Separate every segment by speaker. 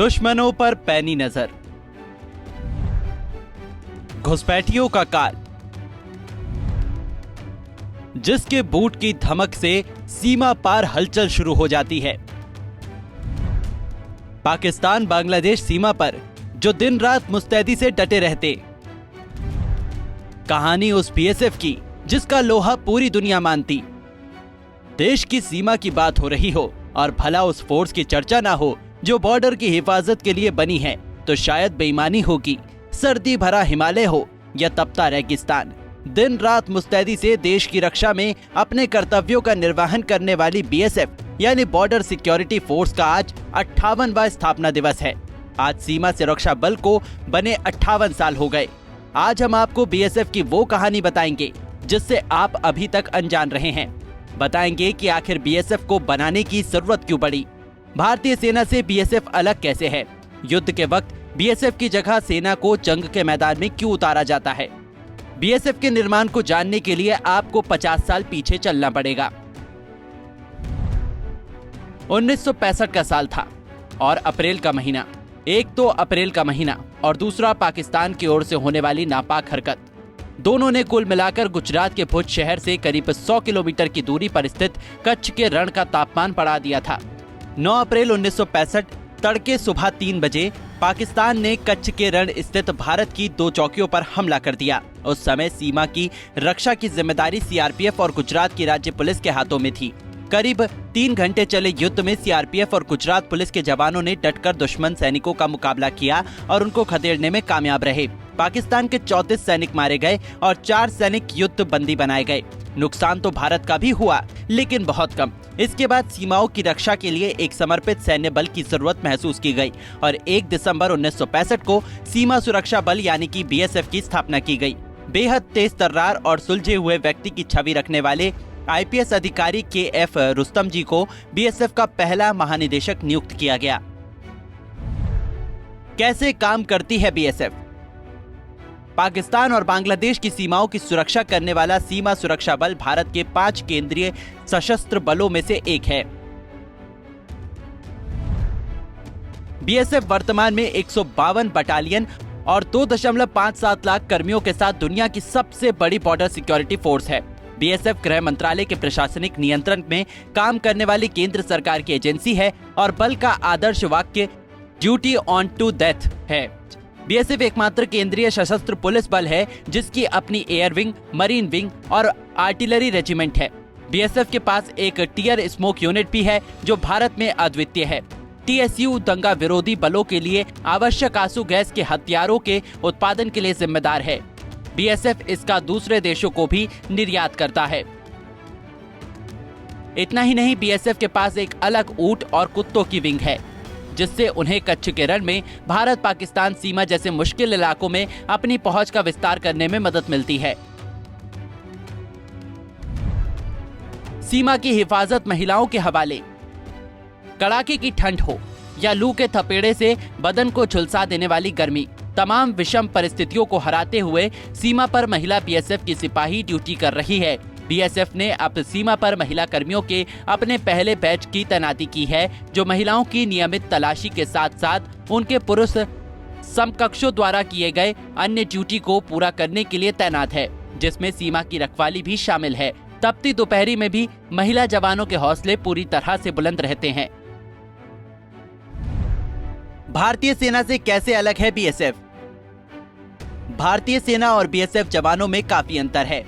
Speaker 1: दुश्मनों पर पैनी नजर, घुसपैठियों का काल, जिसके बूट की धमक से सीमा पार हलचल शुरू हो जाती है। पाकिस्तान बांग्लादेश सीमा पर जो दिन रात मुस्तैदी से डटे रहते। कहानी उस बीएसएफ की जिसका लोहा पूरी दुनिया मानती। देश की सीमा की बात हो रही हो और भला उस फोर्स की चर्चा ना हो जो बॉर्डर की हिफाजत के लिए बनी है, तो शायद बेईमानी होगी। सर्दी भरा हिमालय हो या तपता रेगिस्तान, दिन रात मुस्तैदी से देश की रक्षा में अपने कर्तव्यों का निर्वहन करने वाली बीएसएफ यानी बॉर्डर सिक्योरिटी फोर्स का आज 58वां स्थापना दिवस है। आज सीमा सुरक्षा बल को बने 58 साल हो गए। आज हम आपको बीएसएफ की वो कहानी बताएंगे जिससे आप अभी तक अनजान रहे हैं। बताएंगे कि आखिर बीएसएफ को बनाने की जरूरत क्यों पड़ी, भारतीय सेना से बीएसएफ अलग कैसे है, युद्ध के वक्त बीएसएफ की जगह सेना को जंग के मैदान में क्यों उतारा जाता है। बीएसएफ के निर्माण को जानने के लिए आपको 50 साल पीछे चलना पड़ेगा। 1965 का साल था और अप्रैल का महीना। एक तो अप्रैल का महीना और दूसरा पाकिस्तान की ओर से होने वाली नापाक हरकत। दोनों ने कुल मिलाकर गुजरात के भुज शहर से करीब 100 किलोमीटर की दूरी पर स्थित कच्छ के रण का तापमान बढ़ा दिया था। 9 अप्रैल 1965 तड़के सुबह 3 बजे पाकिस्तान ने कच्छ के रण स्थित भारत की 2 चौकियों पर हमला कर दिया। उस समय सीमा की रक्षा की जिम्मेदारी सीआरपीएफ और गुजरात की राज्य पुलिस के हाथों में थी। करीब 3 घंटे चले युद्ध में सीआरपीएफ और गुजरात पुलिस के जवानों ने डटकर दुश्मन सैनिकों का मुकाबला किया और उनको खदेड़ने में कामयाब रहे। पाकिस्तान के 34 सैनिक मारे गए और 4 सैनिक युद्ध बंदी बनाए गए। नुकसान तो भारत का भी हुआ, लेकिन बहुत कम। इसके बाद सीमाओं की रक्षा के लिए एक समर्पित सैन्य बल की जरूरत महसूस की गई और 1 दिसंबर 1965 को सीमा सुरक्षा बल यानी कि बीएसएफ की स्थापना की गई। बेहद तेज तर्रार और सुलझे हुए व्यक्ति की छवि रखने वाले आईपीएस अधिकारी के.एफ. रुस्तम जी को बीएसएफ का पहला महानिदेशक नियुक्त किया गया। कैसे काम करती है बीएसएफ? पाकिस्तान और बांग्लादेश की सीमाओं की सुरक्षा करने वाला सीमा सुरक्षा बल भारत के 5 केंद्रीय सशस्त्र बलों में से एक है। बीएसएफ वर्तमान में 152 बटालियन और 2.57 लाख कर्मियों के साथ दुनिया की सबसे बड़ी बॉर्डर सिक्योरिटी फोर्स है। बीएसएफ गृह मंत्रालय के प्रशासनिक नियंत्रण में काम करने वाली केंद्र सरकार की एजेंसी है और बल का आदर्श वाक्य ड्यूटी ऑन टू डेथ है। बीएसएफ एकमात्र केंद्रीय सशस्त्र पुलिस बल है जिसकी अपनी एयर विंग, मरीन विंग और आर्टिलरी रेजिमेंट है। बीएसएफ के पास एक टियर स्मोक यूनिट भी है जो भारत में अद्वितीय है। टीएसयू दंगा विरोधी बलों के लिए आवश्यक आंसू गैस के हथियारों के उत्पादन के लिए जिम्मेदार है। बीएसएफ इसका दूसरे देशों को भी निर्यात करता है। इतना ही नहीं, बीएसएफ के पास एक अलग ऊंट और कुत्तों की विंग है जिससे उन्हें कच्छ के रण में भारत पाकिस्तान सीमा जैसे मुश्किल इलाकों में अपनी पहुंच का विस्तार करने में मदद मिलती है। सीमा की हिफाजत महिलाओं के हवाले। कड़ाके की ठंड हो या लू के थपेड़े से बदन को झुलसा देने वाली गर्मी, तमाम विषम परिस्थितियों को हराते हुए सीमा पर महिला बीएसएफ की सिपाही ड्यूटी कर रही है। बीएसएफ ने अब सीमा पर महिला कर्मियों के अपने पहले बैच की तैनाती की है जो महिलाओं की नियमित तलाशी के साथ साथ उनके पुरुष समकक्षों द्वारा किए गए अन्य ड्यूटी को पूरा करने के लिए तैनात है, जिसमें सीमा की रखवाली भी शामिल है। तपती दोपहरी में भी महिला जवानों के हौसले पूरी तरह से बुलंद रहते हैं। भारतीय सेना से कैसे अलग है बीएसएफ? भारतीय सेना और बीएसएफ जवानों में काफी अंतर है।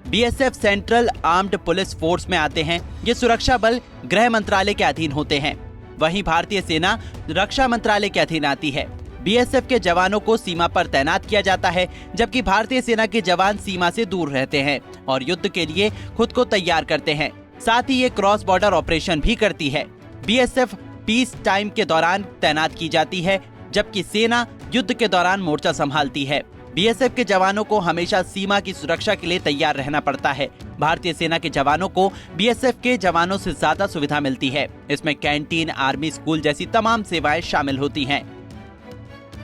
Speaker 1: BSF central armed police force में आते हैं। ये सुरक्षा बल गृह मंत्रालय के अधीन होते हैं। वहीं भारतीय सेना रक्षा मंत्रालय के अधीन आती है। बीएसएफ के जवानों को सीमा पर तैनात किया जाता है, जबकि भारतीय सेना के जवान सीमा से दूर रहते हैं और युद्ध के लिए खुद को तैयार करते हैं। साथ ही ये क्रॉस बॉर्डर ऑपरेशन भी करती है। बीएसएफ पीस टाइम के दौरान तैनात की जाती है, जबकि सेना युद्ध के दौरान मोर्चा संभालती है। बीएसएफ के जवानों को हमेशा सीमा की सुरक्षा के लिए तैयार रहना पड़ता है। भारतीय सेना के जवानों को बीएसएफ के जवानों से ज्यादा सुविधा मिलती है। इसमें कैंटीन, आर्मी स्कूल जैसी तमाम सेवाएं शामिल होती हैं।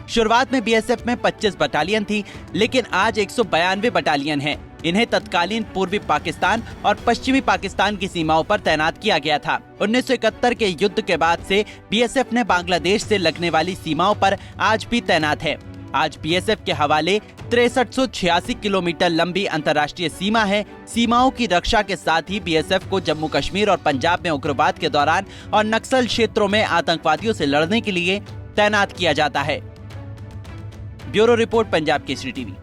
Speaker 1: शुरुआत में बीएसएफ में 25 बटालियन थी, लेकिन आज 192 बटालियन हैं। इन्हें तत्कालीन पूर्वी पाकिस्तान और पश्चिमी पाकिस्तान की सीमाओं पर तैनात किया गया था। 1971 के युद्ध के बाद से बीएसएफ ने बांग्लादेश से लगने वाली सीमाओं पर आज भी तैनात है। आज बीएसएफ के हवाले 6386 किलोमीटर लंबी अंतर्राष्ट्रीय सीमा है। सीमाओं की रक्षा के साथ ही बीएसएफ को जम्मू कश्मीर और पंजाब में उग्रवाद के दौरान और नक्सल क्षेत्रों में आतंकवादियों से लड़ने के लिए तैनात किया जाता है। Bureau report, Punjab Kesari TV.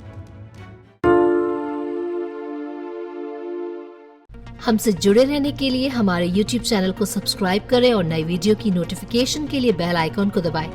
Speaker 2: हमसे जुड़े रहने के लिए हमारे YouTube चैनल को सब्सक्राइब करें और नई वीडियो की नोटिफिकेशन के लिए बेल आइकॉन को दबाएं।